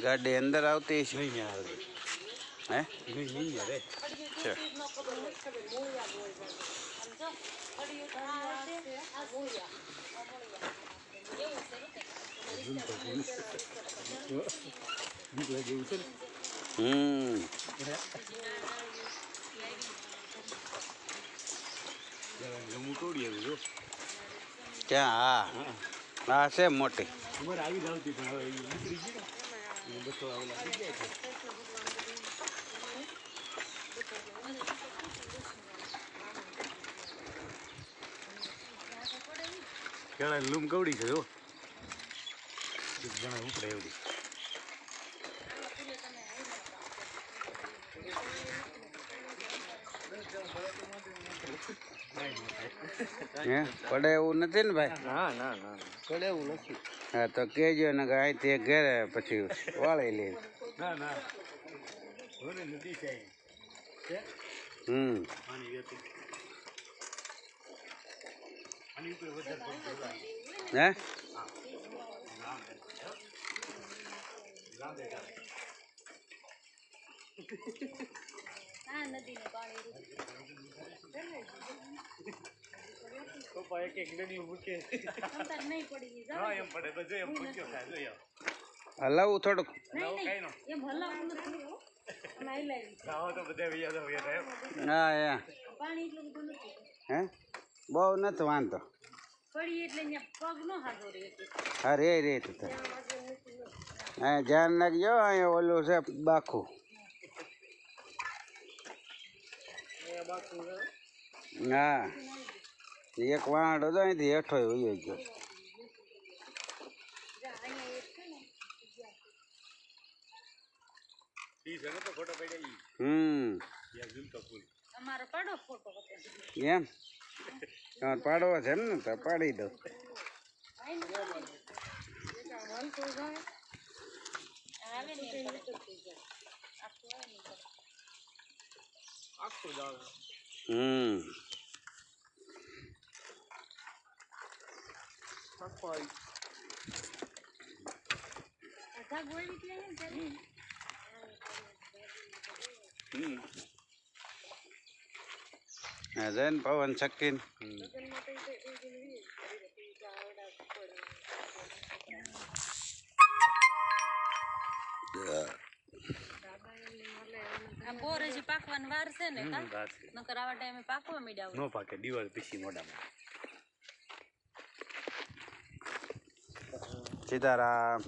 गाड़ी अंदर आती नहीं यार है नहीं यार अच्छा क्या हाँ से मोटी लूम कवड़ी છે જો જણા ઉપડે એવડી પડે એવું નથી ને ભાઈ ના ના ના પડે એવું નથી હા તો કેજો ને અહીંથી ઘરે પછી વાળી લે ના ના ઓને નદી છે પાણી વેતી આની ઉપર વધારે પડતું હે હા નદી નું પાણી પપ્પા એક એક નદી મૂકે અંતર નહીં પડી હા એમ પડે તો જો એમ પૂછ્યો થાય જો હલાવું થોડુંક નહીં એમ હલાવું નથી અમે લાવી જાઓ તો બધે વિયા થાય હા યા પાણી એટલું બધું નથી હે બહુ નથી વાંધો પડી એટલે અહીંયા પગ નો હાથો રહે હા રે તો હા ધ્યાન નાખજો અહીંયા ઓલું છે બાખું હા એક વાંડો તો અહીંથી હેઠો વયો ગયો તો ફોટો પડી અમારો પાડો ફોટો એમ તમારે પાડવો છે એમ ને તો પાડી દો જૈન પવન ચક્કીન બોર હજી પાકવાની વાર છે ને નકર આવા ટાઈમે પાકવા મીડા નો પાકે દિવાળી પછી મોઢામાં સીતારામ